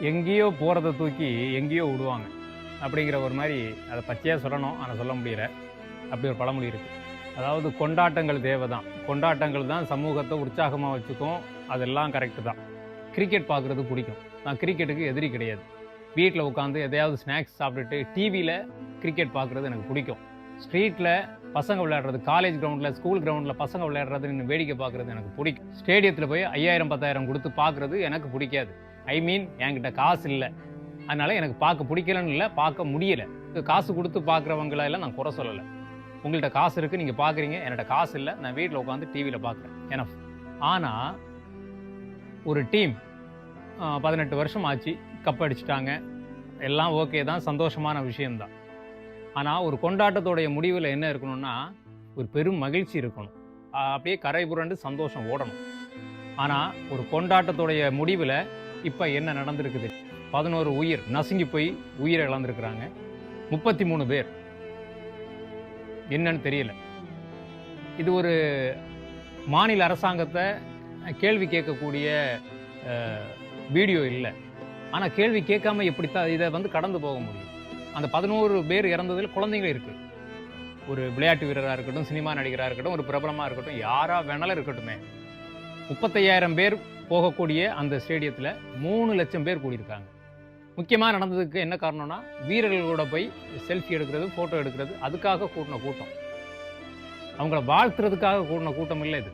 எங்கேயோ போகிறத தூக்கி எங்கேயோ விடுவாங்க அப்படிங்கிற ஒரு மாதிரி அதை பச்சையாக சொல்லணும், ஆனால் சொல்ல முடியல. அப்படி ஒரு பழமொழி இருக்குது. அதாவது கொண்டாட்டங்கள் தேவை தான், கொண்டாட்டங்கள் தான் சமூகத்தை உற்சாகமாக வச்சுக்கும். அதெல்லாம் கரெக்டு தான். கிரிக்கெட் பார்க்குறது பிடிக்கும். நான் கிரிக்கெட்டுக்கு எதிரி கிடையாது. வீட்டில் உட்காந்து எதையாவது ஸ்நாக்ஸ் சாப்பிட்டுட்டு டிவியில் கிரிக்கெட் பார்க்குறது எனக்கு பிடிக்கும். ஸ்ட்ரீட்டில் பசங்க விளையாடுறது, காலேஜ் கிரவுண்டில், ஸ்கூல் கிரவுண்டில் பசங்க விளையாடுறது நின்று வேடிக்கை பார்க்குறது எனக்கு பிடிக்கும். ஸ்டேடியத்தில் போய் 5000 10,000 கொடுத்து பார்க்குறது எனக்கு பிடிக்காது. என்கிட்ட காசு இல்லை, அதனால எனக்கு பார்க்க பிடிக்கலன்னு இல்லை, பார்க்க முடியலை. காசு கொடுத்து பார்க்குறவங்களெல்லாம் நான் குறை சொல்லலை. உங்கள்கிட்ட காசு இருக்குது, நீங்கள் பார்க்குறீங்க. என்கிட்ட காசு இல்லை, நான் வீட்டில் உட்காந்து டிவியில் பார்க்குறேன், எனஃப். ஆனால் ஒரு டீம் 18 வருஷம் ஆச்சு, கப் அடிச்சிட்டாங்க, எல்லாம் ஓகே தான், சந்தோஷமான விஷயம்தான். ஆனால் ஒரு கொண்டாட்டத்தோடைய முடிவில் என்ன இருக்கணும்னா, ஒரு பெரும் மகிழ்ச்சி இருக்கணும். அப்படியே கரை புரண்டு சந்தோஷம் ஓடணும். ஆனால் ஒரு கொண்டாட்டத்தோடைய முடிவில் இப்போ என்ன நடந்திருக்குது? 11 உயிர் நசுங்கி போய் உயிரை இழந்திருக்கிறாங்க. 33 பேர் என்னன்னு தெரியல. இது ஒரு மாநில அரசாங்கத்தை கேள்வி கேட்கக்கூடிய வீடியோ இல்லை. ஆனால் கேள்வி கேட்காம எப்படித்தான் இதை கடந்து போக முடியும்? அந்த 11 பேர் இறந்ததில் குழந்தைங்க இருக்குது. ஒரு விளையாட்டு வீரராக இருக்கட்டும், சினிமா நடிகராக இருக்கட்டும், ஒரு பிரபலமாக இருக்கட்டும், யாரா வேணாலும் இருக்கட்டுமே, 35,000 பேர் போகக்கூடிய அந்த ஸ்டேடியத்தில் 3 லட்சம் பேர் கூடியிருக்காங்க. முக்கியமாக நடந்ததுக்கு என்ன காரணம்னா, வீரர்களோட போய் செல்ஃபி எடுக்கிறது, ஃபோட்டோ எடுக்கிறது, அதுக்காக கூட்டின கூட்டம். அவங்கள வாழ்த்துறதுக்காக கூட்டின கூட்டம் இல்லை இது.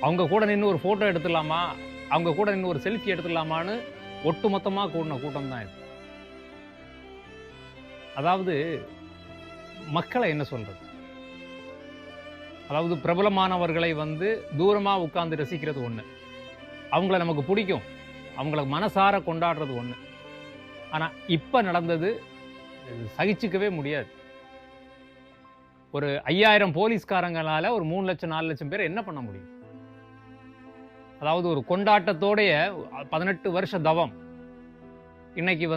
அவங்க கூட நின்று ஒரு ஃபோட்டோ எடுத்துடலாமா, அவங்க கூட நின்று ஒரு செல்ஃபி எடுத்துடலாமான்னு ஒட்டு மொத்தமாக கூட்டின கூட்டம் தான் இது. அதாவது மக்களை என்ன சொல்றது? அதாவது பிரபலமானவர்களை தூரமாக உட்கார்ந்து ரசிக்கிறது ஒன்று, அவங்கள நமக்கு பிடிக்கும், அவங்கள மனசார கொண்டாடுறது ஒன்று. ஆனால் இப்போ நடந்தது சகிச்சுக்கவே முடியாது. ஒரு 5000 போலீஸ்காரங்களால ஒரு 3 லட்சம் 4 லட்சம் பேர் என்ன பண்ண முடியும்? அதாவது ஒரு கொண்டாட்டத்தோடைய 18 வருஷ தவம் இன்னைக்கு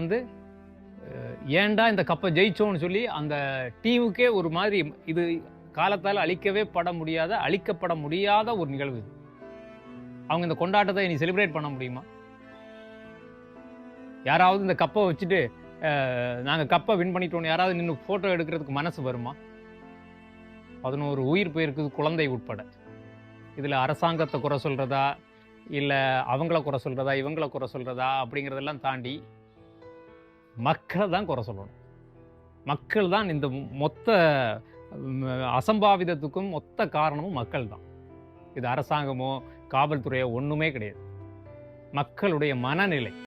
ஏன்டா இந்த கப்பை ஜெயிச்சோன்னு சொல்லி அந்த டீமுக்கே ஒரு மாதிரி, இது காலத்தால் அழிக்கப்பட முடியாத ஒரு நிகழ்வு இது. அவங்க இந்த கொண்டாட்டத்தை இனி செலிப்ரேட் பண்ண முடியுமா? யாராவது இந்த கப்பை வச்சுட்டு நாங்கள் கப்பை வின் பண்ணிட்டோம் யாராவது நின்று ஃபோட்டோ எடுக்கிறதுக்கு மனசு வருமா? 11 உயிர் போயிருக்குது, குழந்தை உட்பட. இதில் அரசாங்கத்தை குறை சொல்கிறதா, இல்லை அவங்கள குறை சொல்கிறதா, இவங்களை குறை சொல்கிறதா அப்படிங்கிறதெல்லாம் தாண்டி மக்களை தான் குறை சொல்லணும். மக்கள் தான் இந்த மொத்த அசம்பாவிதத்துக்கும் மொத்த காரணமும் மக்கள் தான். இது அரசாங்கமோ காவல்துறையோ ஒன்றுமே கிடையாது. மக்களுடைய மனநிலை.